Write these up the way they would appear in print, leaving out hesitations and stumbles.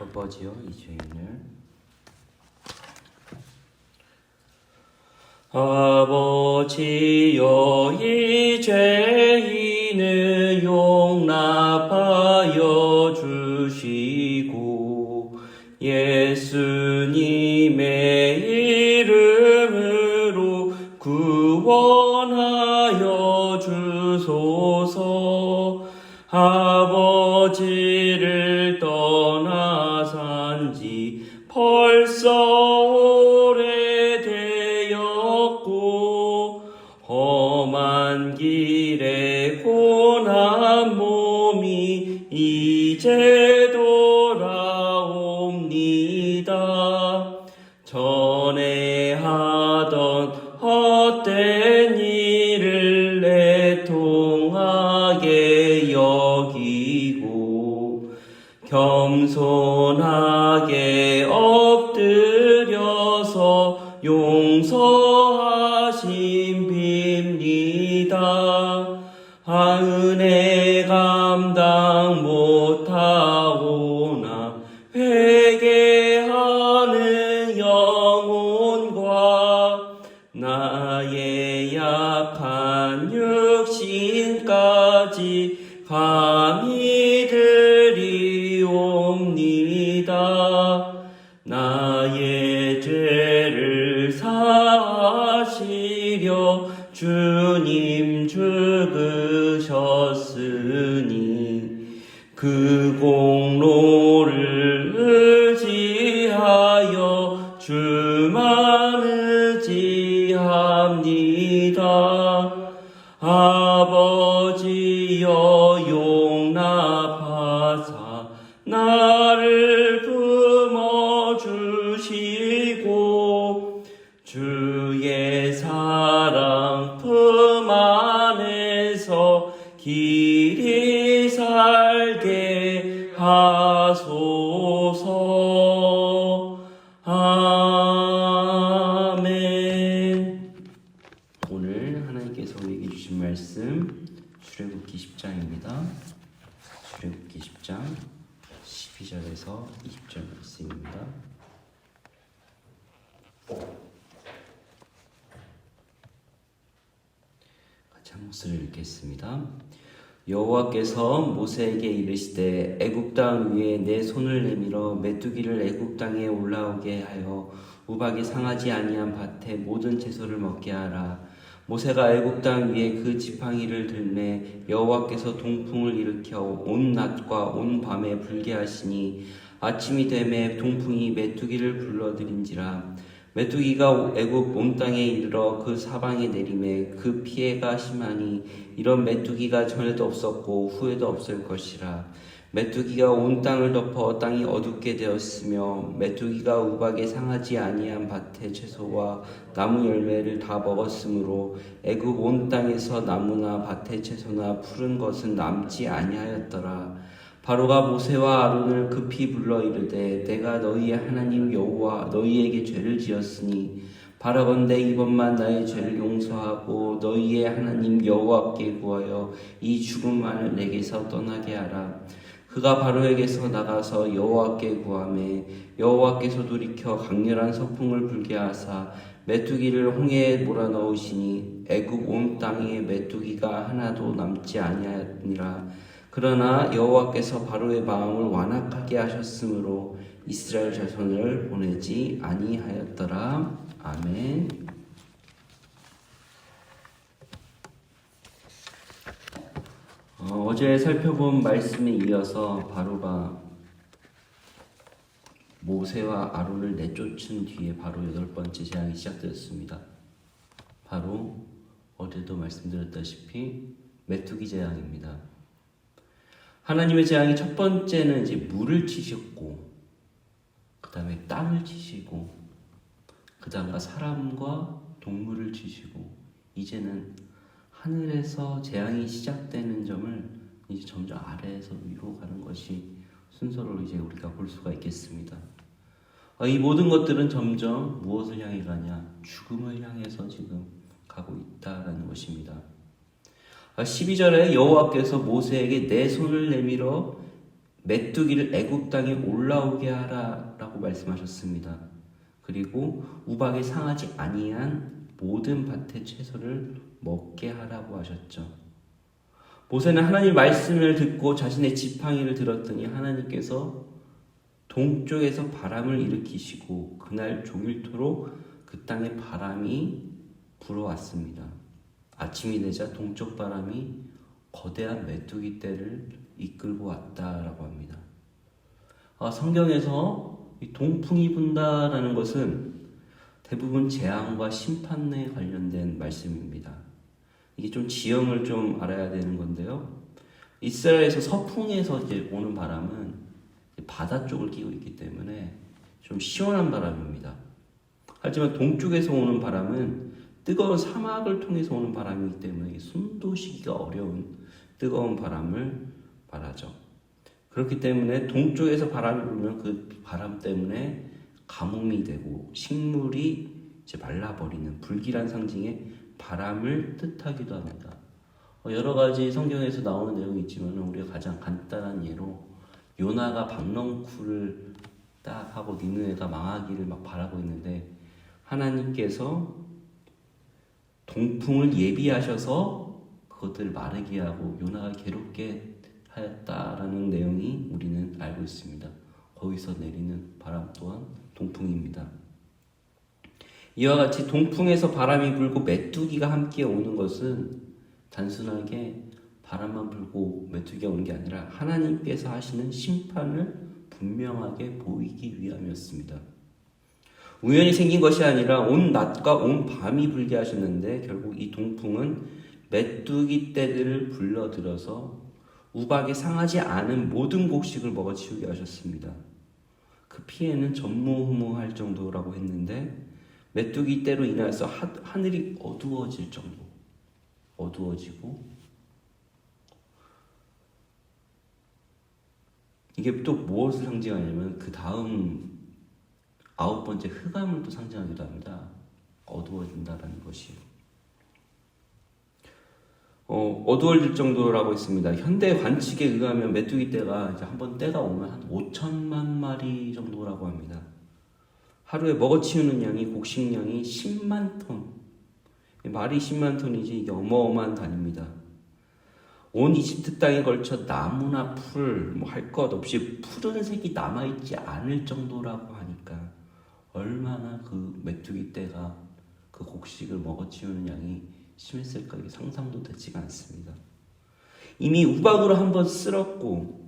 아버지여 이 죄인을 아버지여 이 죄인을 용납하여 주시고 예수님의 이름으로 구원하여 주소서. 아버지를 떠나 산지 벌써 오래되었고 험한 길에 고난 몸이 이제 돌아옵니다. 전에 하던 헛된 일을 애통하게 여기고 겸손하게 엎드려서 용서하심 빕니다. 은혜 감당 못하오나 회개하는 영혼과 나의 약한 육신까지 감히 드리옵니다. 나의 죄를 사하시려 주님 죽으셨으니 그 공로를 의지하여 주만 의지합니다. 아버지여 용납하사 나를 품어주시고 주의 사랑 품 안에서 길이 살게 하소서. 아멘. 오늘 하나님께서 우리에게 주신 말씀 출애굽기 10장입니다. 출애굽기 10장 12절에서 20절 말씀입니다. 같이 한 목소리를 읽겠습니다. 여호와께서 모세에게 이르시되 애굽 땅 위에 내 손을 내밀어 메뚜기를 애굽 땅에 올라오게 하여 우박이 상하지 아니한 밭에 모든 채소를 먹게 하라. 모세가 애굽 땅 위에 그 지팡이를 들매 여호와께서 동풍을 일으켜 온 낮과 온 밤에 불게 하시니 아침이 되매 동풍이 메뚜기를 불러들인지라. 메뚜기가 애굽 온 땅에 이르러 그 사방에 내림에 그 피해가 심하니 이런 메뚜기가 전에도 없었고 후에도 없을 것이라. 메뚜기가 온 땅을 덮어 땅이 어둡게 되었으며 메뚜기가 우박에 상하지 아니한 밭의 채소와 나무 열매를 다 먹었으므로 애굽 온 땅에서 나무나 밭의 채소나 푸른 것은 남지 아니하였더라. 바로가 모세와 아론을 급히 불러 이르되 내가 너희의 하나님 여호와 너희에게 죄를 지었으니 바라건대 이번만 나의 죄를 용서하고 너희의 하나님 여호와께 구하여 이 죽음만을 내게서 떠나게 하라. 그가 바로에게서 나가서 여호와께 구하매 여호와께서 돌이켜 강렬한 서풍을 불게 하사 메뚜기를 홍해에 몰아넣으시니 애굽 온 땅에 메뚜기가 하나도 남지 아니하니라. 그러나 여호와께서 바로의 마음을 완악하게 하셨으므로 이스라엘 자손을 보내지 아니하였더라. 아멘. 어제 살펴본 말씀에 이어서 바로가 모세와 아론을 내쫓은 뒤에 바로 8번째 재앙이 시작되었습니다. 바로 어제도 말씀드렸다시피 메뚜기 재앙입니다. 하나님의 재앙이 첫 번째는 이제 물을 치셨고, 그 다음에 땅을 치시고, 그 다음과 사람과 동물을 치시고, 이제는 하늘에서 재앙이 시작되는 점을 이제 점점 아래에서 위로 가는 것이 순서로 이제 우리가 볼 수가 있겠습니다. 이 모든 것들은 점점 무엇을 향해 가냐? 죽음을 향해서 지금 가고 있다라는 것입니다. 12절에 여호와께서 모세에게 내 손을 내밀어 메뚜기를 애굽 땅에 올라오게 하라라고 말씀하셨습니다. 그리고 우박에 상하지 아니한 모든 밭의 채소를 먹게 하라고 하셨죠. 모세는 하나님 말씀을 듣고 자신의 지팡이를 들었더니 하나님께서 동쪽에서 바람을 일으키시고 그날 종일토록 그 땅에 바람이 불어왔습니다. 아침이 되자 동쪽 바람이 거대한 메뚜기 떼를 이끌고 왔다라고 합니다. 성경에서 이 동풍이 분다라는 것은 대부분 재앙과 심판에 관련된 말씀입니다. 이게 좀 지형을 좀 알아야 되는 건데요. 이스라엘에서 서풍에서 이제 오는 바람은 바다 쪽을 끼고 있기 때문에 좀 시원한 바람입니다. 하지만 동쪽에서 오는 바람은 뜨거운 사막을 통해서 오는 바람이기 때문에 숨도 쉬기가 어려운 뜨거운 바람을 말하죠. 그렇기 때문에 동쪽에서 바람이 불면 그 바람 때문에 가뭄이 되고 식물이 이제 말라버리는 불길한 상징의 바람을 뜻하기도 합니다. 여러 가지 성경에서 나오는 내용이 있지만 우리가 가장 간단한 예로 요나가 박넝쿨을 딱 하고 니느웨가 망하기를 막 바라고 있는데 하나님께서 동풍을 예비하셔서 그것들을 마르게 하고 요나가 괴롭게 하였다라는 내용이 우리는 알고 있습니다. 거기서 내리는 바람 또한 동풍입니다. 이와 같이 동풍에서 바람이 불고 메뚜기가 함께 오는 것은 단순하게 바람만 불고 메뚜기가 오는 게 아니라 하나님께서 하시는 심판을 분명하게 보이기 위함이었습니다. 우연히 생긴 것이 아니라 온 낮과 온 밤이 불게 하셨는데 결국 이 동풍은 메뚜기 떼들을 불러들여서 우박에 상하지 않은 모든 곡식을 먹어치우게 하셨습니다. 그 피해는 전무후무할 정도라고 했는데 메뚜기 떼로 인해서 하늘이 어두워질 정도, 어두워지고 이게 또 무엇을 상징하냐면 그 다음 9번째 흑암을 또 상징하기도 합니다. 어두워진다라는 것이. 어두워질 정도라고 했습니다. 현대 관측에 의하면 메뚜기 떼가 이제 한번 때가 오면 한 5천만 마리 정도라고 합니다. 하루에 먹어치우는 양이 곡식량이 10만 톤. 말이 10만 톤이지 이게 어마어마한 단위입니다. 온 이집트 땅에 걸쳐 나무나 풀, 할 것 없이 푸른색이 남아있지 않을 정도라고 하니까 얼마나 그 메뚜기 떼가 그 곡식을 먹어치우는 양이 심했을까 이게 상상도 되지가 않습니다. 이미 우박으로 한번 쓸었고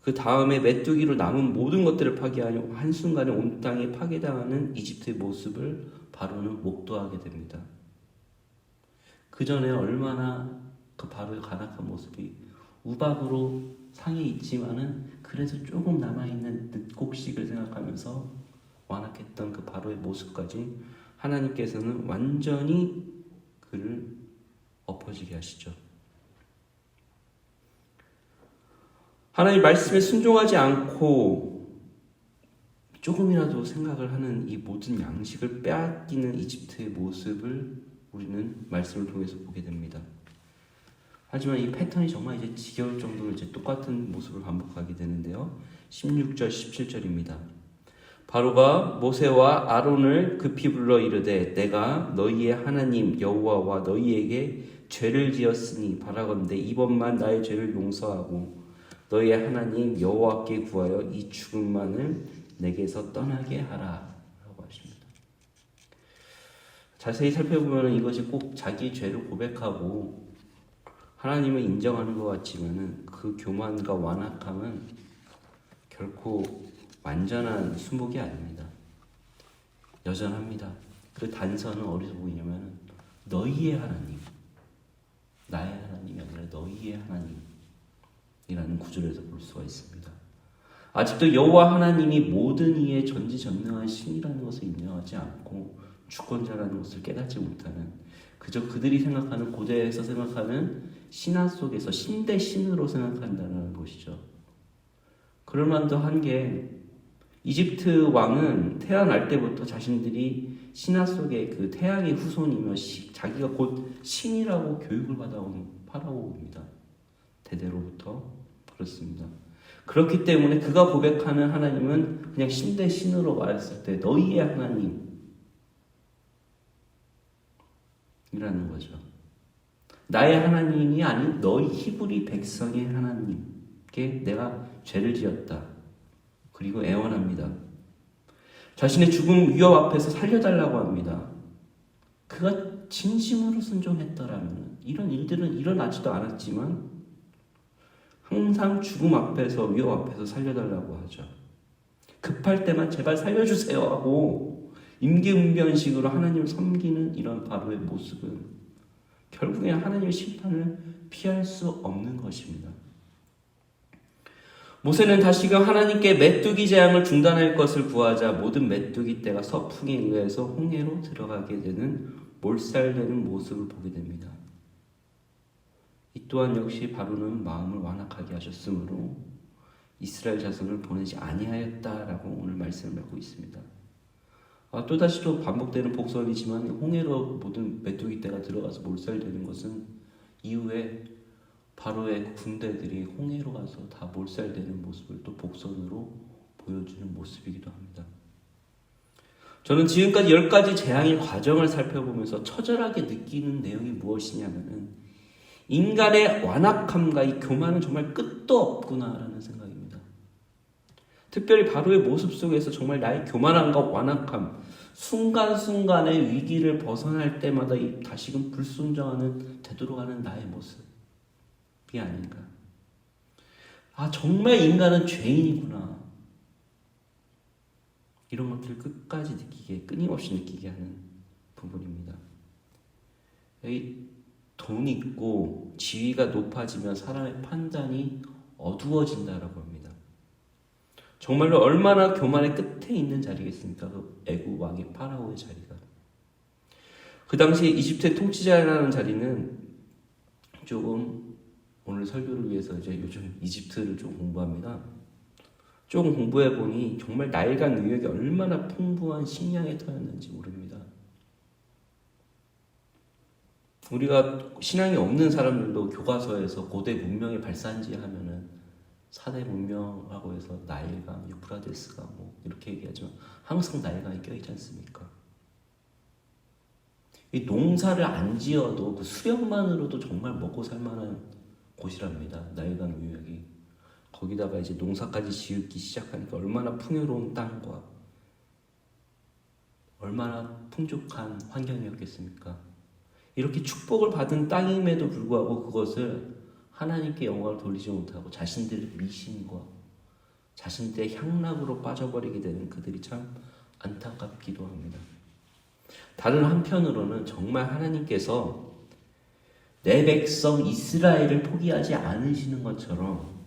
그 다음에 메뚜기로 남은 모든 것들을 파괴하여 한순간에 온 땅에 파괴당하는 이집트의 모습을 바로는 목도하게 됩니다. 그 전에 얼마나 그 바로의 간악한 모습이 우박으로 상해 있지만은 그래도 조금 남아있는 늦곡식을 생각하면서 완악했던 그 바로의 모습까지 하나님께서는 완전히 그를 엎어지게 하시죠. 하나님 말씀에 순종하지 않고 조금이라도 생각을 하는 이 모든 양식을 빼앗기는 이집트의 모습을 우리는 말씀을 통해서 보게 됩니다. 하지만 이 패턴이 정말 이제 지겨울 정도로 이제 똑같은 모습을 반복하게 되는데요. 16절, 17절입니다. 바로가 모세와 아론을 급히 불러 이르되 내가 너희의 하나님 여호와와 너희에게 죄를 지었으니 바라건대 이번만 나의 죄를 용서하고 너희의 하나님 여호와께 구하여 이 죽음만을 내게서 떠나게 하라 라고 하십니다. 자세히 살펴보면 이것이 꼭 자기 죄를 고백하고 하나님을 인정하는 것 같지만 그 교만과 완악함은 결코 완전한 순복이 아닙니다. 여전합니다. 그 단서는 어디서 보이냐면 너희의 하나님, 나의 하나님이 아니라 너희의 하나님이라는 구절에서 볼 수가 있습니다. 아직도 여호와 하나님이 모든 이의 전지전능한 신이라는 것을 인정하지 않고 주권자라는 것을 깨닫지 못하는 그저 그들이 생각하는 고대에서 생각하는 신화 속에서 신대 신으로 생각한다는 것이죠. 그럴 만도 한 게 이집트 왕은 태어날 때부터 자신들이 신화 속의 그 태양의 후손이며 자기가 곧 신이라고 교육을 받아온 파라오입니다. 대대로부터 그렇습니다. 그렇기 때문에 그가 고백하는 하나님은 그냥 신 대 신으로 말했을 때 너희의 하나님이라는 거죠. 나의 하나님이 아닌 너희 히브리 백성의 하나님께 내가 죄를 지었다. 그리고 애원합니다. 자신의 죽음 위협 앞에서 살려달라고 합니다. 그가 진심으로 순종했더라면 이런 일들은 일어나지도 않았지만 항상 죽음 앞에서 위협 앞에서 살려달라고 하죠. 급할 때만 제발 살려주세요 하고 임기응변식으로 하나님을 섬기는 이런 바로의 모습은 결국엔 하나님의 심판을 피할 수 없는 것입니다. 모세는 다시금 하나님께 메뚜기 재앙을 중단할 것을 구하자 모든 메뚜기 떼가 서풍에 의해서 홍해로 들어가게 되는 몰살되는 모습을 보게 됩니다. 이 또한 역시 바로는 마음을 완악하게 하셨으므로 이스라엘 자손을 보내지 아니하였다라고 오늘 말씀을 하고 있습니다. 또다시 또 반복되는 복선이지만 홍해로 모든 메뚜기 떼가 들어가서 몰살되는 것은 이후에 바로의 군대들이 홍해로 가서 다 몰살되는 모습을 또 복선으로 보여주는 모습이기도 합니다. 저는 지금까지 10가지 재앙의 과정을 살펴보면서 처절하게 느끼는 내용이 무엇이냐면은 인간의 완악함과 이 교만은 정말 끝도 없구나라는 생각입니다. 특별히 바로의 모습 속에서 정말 나의 교만함과 완악함, 순간순간의 위기를 벗어날 때마다 다시금 불순종하는 되돌아가는 나의 모습이 아닌가. 정말 인간은 죄인이구나. 이런 것들을 끝까지 느끼게, 끊임없이 느끼게 하는 부분입니다. 돈 있고 지위가 높아지면 사람의 판단이 어두워진다라고 합니다. 정말로 얼마나 교만의 끝에 있는 자리겠습니까? 그 애국 왕의 파라오의 자리가. 그 당시 이집트의 통치자라는 자리는 조금 오늘 설교를 위해서 이제 요즘 이집트를 좀 공부합니다. 조금 공부해 보니 정말 나일강 유역이 얼마나 풍부한 식량의 터였는지 모릅니다. 우리가 신앙이 없는 사람들도 교과서에서 고대 문명의 발산지 하면은 4대 문명하고 해서 나일강, 유프라데스가 이렇게 얘기하지만 항상 나일강이 껴있지 않습니까? 이 농사를 안 지어도 그 수령만으로도 정말 먹고 살만한 곳이랍니다. 나일강 유역이. 거기다가 이제 농사까지 지기 시작하니까 얼마나 풍요로운 땅과 얼마나 풍족한 환경이었겠습니까? 이렇게 축복을 받은 땅임에도 불구하고 그것을 하나님께 영광을 돌리지 못하고 자신들의 미신과 자신들의 향락으로 빠져버리게 되는 그들이 참 안타깝기도 합니다. 다른 한편으로는 정말 하나님께서 내 백성 이스라엘을 포기하지 않으시는 것처럼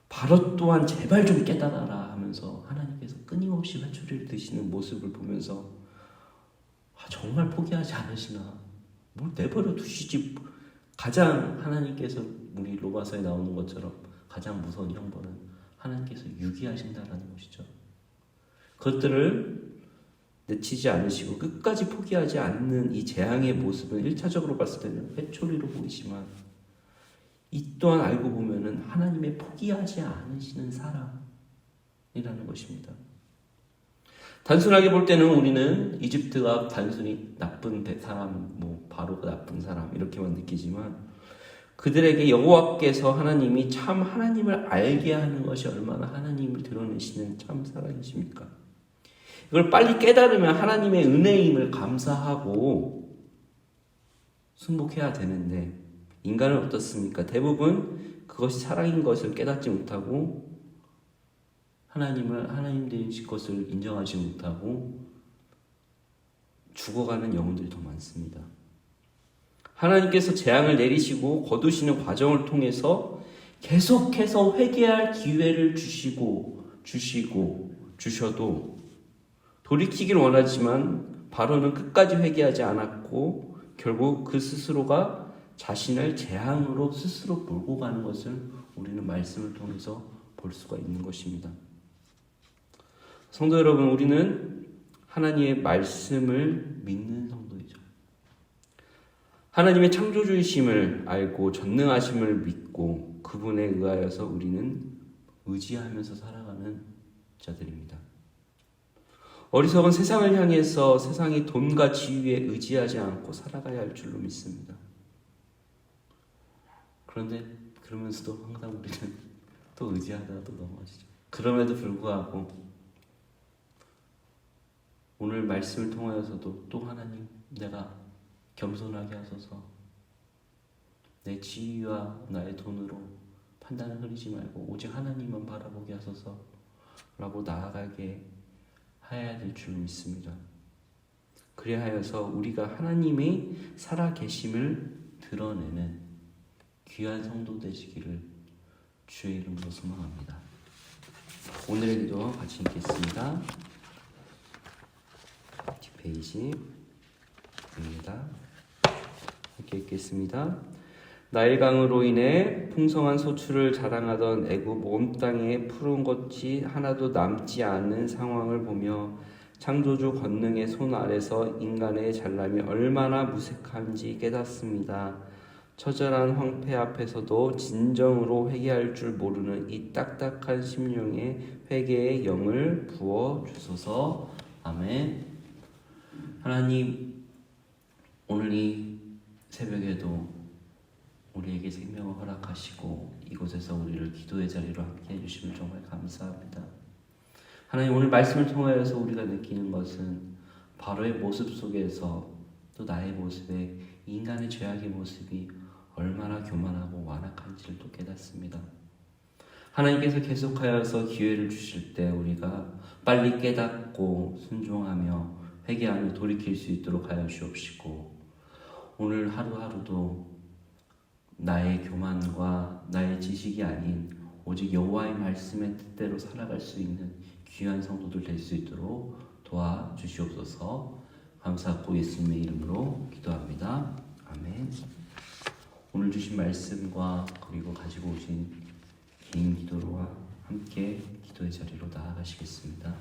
바로 또한 제발 좀 깨달아라 하면서 하나님께서 끊임없이 회초리를 드시는 모습을 보면서 정말 포기하지 않으시나, 뭘 내버려 두시지. 가장 하나님께서 우리 로마서에 나오는 것처럼 가장 무서운 형벌은 하나님께서 유기하신다라는 것이죠. 그것들을 내치지 않으시고 끝까지 포기하지 않는 이 재앙의 모습은 1차적으로 봤을 때는 회초리로 보이지만 이 또한 알고 보면은 하나님의 포기하지 않으시는 사랑이라는 것입니다. 단순하게 볼 때는 우리는 이집트가 단순히 나쁜 사람, 바로가 나쁜 사람 이렇게만 느끼지만 그들에게 여호와께서 하나님이 참 하나님을 알게 하는 것이 얼마나 하나님을 드러내시는 참 사랑이십니까? 이걸 빨리 깨달으면 하나님의 은혜임을 감사하고 순복해야 되는데 인간은 어떻습니까? 대부분 그것이 사랑인 것을 깨닫지 못하고 하나님 되신 것을 인정하지 못하고 죽어가는 영혼들이 더 많습니다. 하나님께서 재앙을 내리시고 거두시는 과정을 통해서 계속해서 회개할 기회를 주셔도 돌이키기를 원하지만 바로는 끝까지 회개하지 않았고 결국 그 스스로가 자신을 재앙으로 스스로 몰고 가는 것을 우리는 말씀을 통해서 볼 수가 있는 것입니다. 성도 여러분, 우리는 하나님의 말씀을 믿는 성도이죠. 하나님의 창조주이심을 알고 전능하심을 믿고 그분에 의하여서 우리는 의지하면서 살아가는 자들입니다. 어리석은 세상을 향해서 세상이 돈과 지위에 의지하지 않고 살아가야 할 줄로 믿습니다. 그런데 그러면서도 항상 우리는 또 의지하다가 또 넘어지죠. 그럼에도 불구하고 오늘 말씀을 통하여서도 또 하나님, 내가 겸손하게 하소서, 내 지위와 나의 돈으로 판단을 흐리지 말고 오직 하나님만 바라보게 하소서 라고 나아가게 해야 될 줄 믿습니다. 그리하여서 우리가 하나님의 살아계심을 드러내는 귀한 성도 되시기를 주의 이름으로 소망합니다. 오늘의 기도 같이 읽겠습니다. 뒷페이지입니다. 함께 읽겠습니다. 나일 강으로 인해 풍성한 소출을 자랑하던 애굽 온 땅에 푸른 꽃이 하나도 남지 않은 상황을 보며 창조주 권능의 손 아래서 인간의 잘남이 얼마나 무색한지 깨닫습니다. 처절한 황폐 앞에서도 진정으로 회개할 줄 모르는 이 딱딱한 심령에 회개의 영을 부어 주소서. 아멘. 하나님, 오늘 이 새벽에도 우리에게 생명을 허락하시고 이곳에서 우리를 기도의 자리로 함께 해주심을 정말 감사합니다. 하나님, 오늘 말씀을 통하여서 우리가 느끼는 것은 바로의 모습 속에서 또 나의 모습에 인간의 죄악의 모습이 얼마나 교만하고 완악한지를 또 깨닫습니다. 하나님께서 계속하여서 기회를 주실 때 우리가 빨리 깨닫고 순종하며 회개하며 돌이킬 수 있도록 하여 주옵시고, 오늘 하루하루도 나의 교만과 나의 지식이 아닌 오직 여호와의 말씀의 뜻대로 살아갈 수 있는 귀한 성도들 될 수 있도록 도와주시옵소서. 감사하고 예수님의 이름으로 기도합니다. 아멘. 오늘 주신 말씀과 그리고 가지고 오신 개인 기도로와 함께 기도의 자리로 나아가시겠습니다.